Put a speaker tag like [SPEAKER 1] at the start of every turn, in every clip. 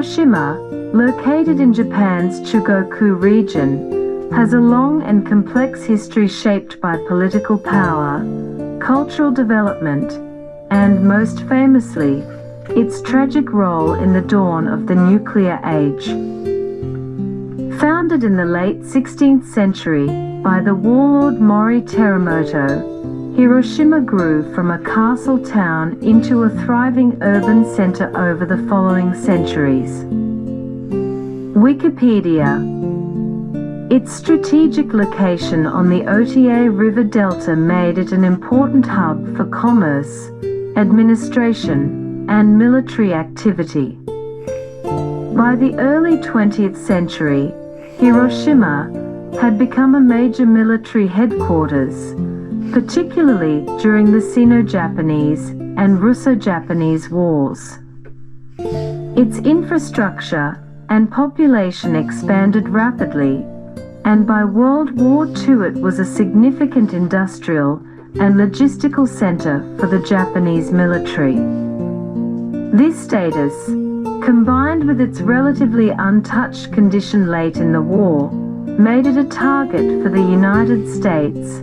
[SPEAKER 1] Hiroshima, located in Japan's Chugoku region, has a long and complex history shaped by political power, cultural development, and, most famously, its tragic role in the dawn of the nuclear age. Founded in the late 16th century by the warlord Mori Terremoto, Hiroshima grew from a castle town into a thriving urban center over the following centuries. Wikipedia. Its strategic location on the Ota River Delta made it an important hub for commerce, administration, and military activity. By the early 20th century, Hiroshima had become a major military headquarters, particularly during the Sino-Japanese and Russo-Japanese wars. Its infrastructure and population expanded rapidly, and by World War II it was a significant industrial and logistical center for the Japanese military. This status, combined with its relatively untouched condition late in the war, made it a target for the United States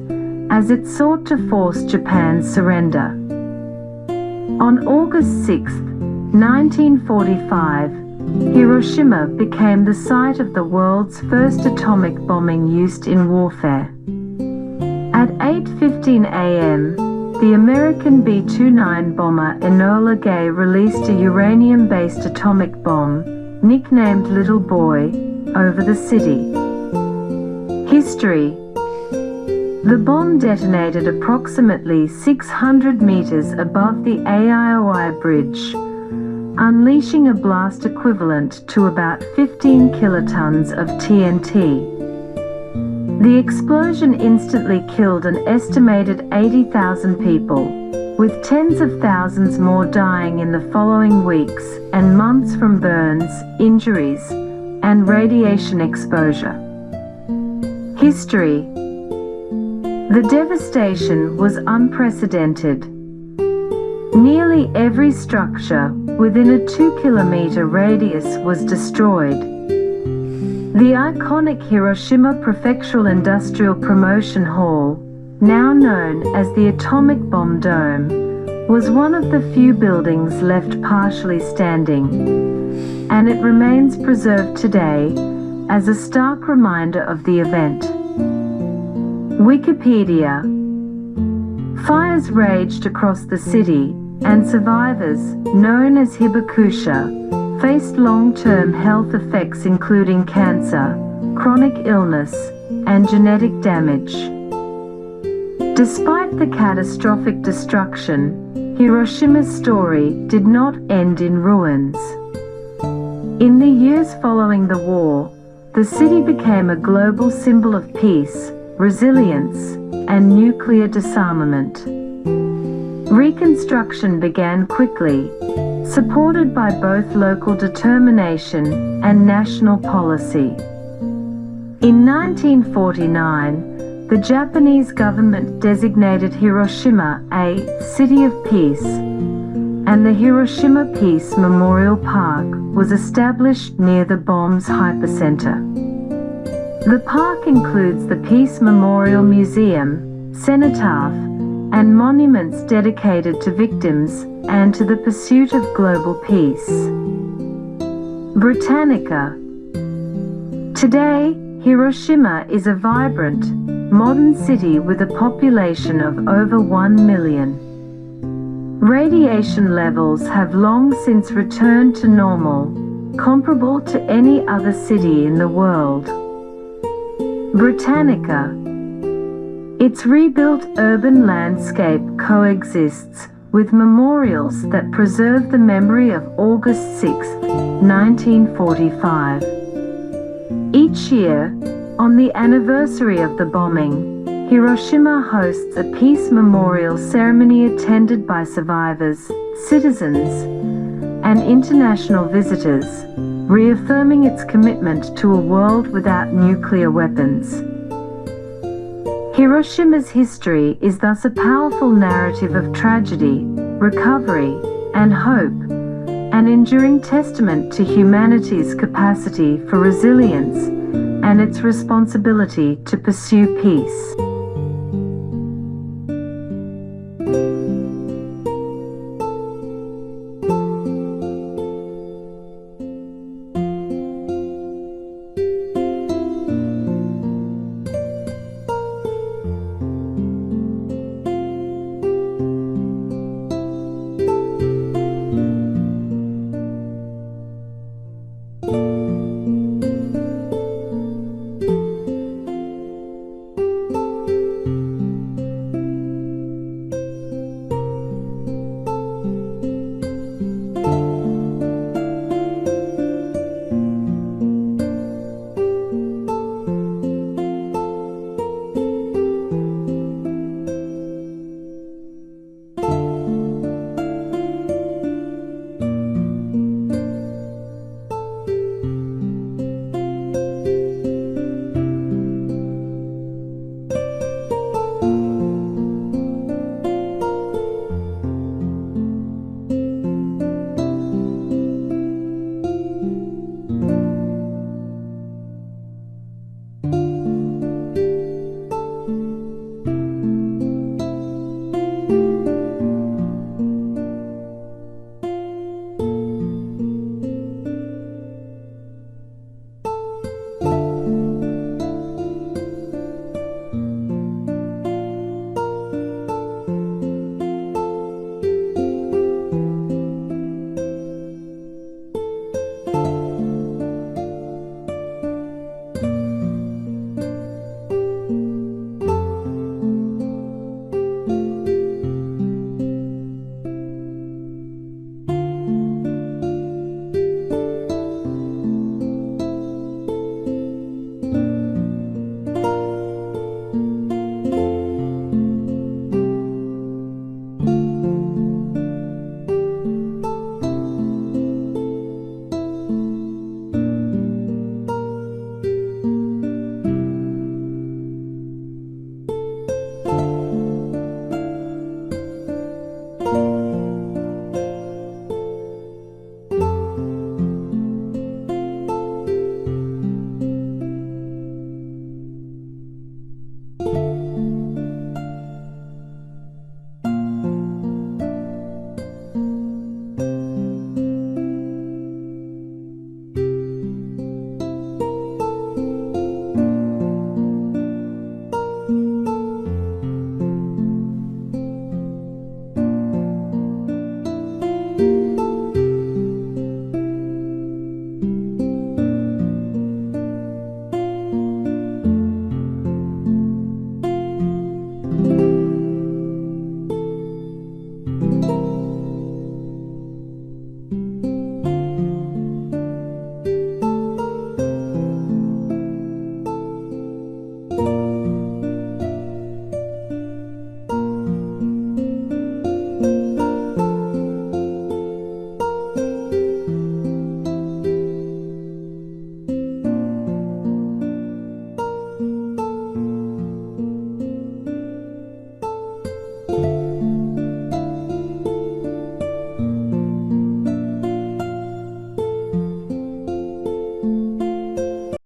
[SPEAKER 1] as it sought to force Japan's surrender. On August 6, 1945, Hiroshima became the site of the world's first atomic bombing used in warfare. At 8:15 a.m., the American B-29 bomber Enola Gay released a uranium-based atomic bomb, nicknamed Little Boy, over the city. History. The bomb detonated approximately 600 meters above the Aioi Bridge, unleashing a blast equivalent to about 15 kilotons of TNT. The explosion instantly killed an estimated 80,000 people, with tens of thousands more dying in the following weeks and months from burns, injuries, and radiation exposure. History. The devastation was unprecedented. Nearly every structure within a 2-kilometer radius was destroyed. The iconic Hiroshima Prefectural Industrial Promotion Hall, now known as the Atomic Bomb Dome, was one of the few buildings left partially standing, and it remains preserved today as a stark reminder of the event. Wikipedia. Fires raged across the city, and survivors, known as hibakusha, faced long-term health effects including cancer, chronic illness, and genetic damage. Despite the catastrophic destruction, Hiroshima's story did not end in ruins. In the years following the war, the city became a global symbol of peace, resilience, and nuclear disarmament. Reconstruction began quickly, supported by both local determination and national policy. In 1949, the Japanese government designated Hiroshima a City of Peace, and the Hiroshima Peace Memorial Park was established near the bomb's hypercenter. The park includes the Peace Memorial Museum, cenotaph, and monuments dedicated to victims and to the pursuit of global peace. Britannica. Today, Hiroshima is a vibrant, modern city with a population of over 1 million. Radiation levels have long since returned to normal, comparable to any other city in the world. Britannica. Its rebuilt urban landscape coexists with memorials that preserve the memory of August 6, 1945. Each year, on the anniversary of the bombing, Hiroshima hosts a peace memorial ceremony attended by survivors, citizens, and international visitors, reaffirming its commitment to a world without nuclear weapons. Hiroshima's history is thus a powerful narrative of tragedy, recovery, and hope, an enduring testament to humanity's capacity for resilience and its responsibility to pursue peace.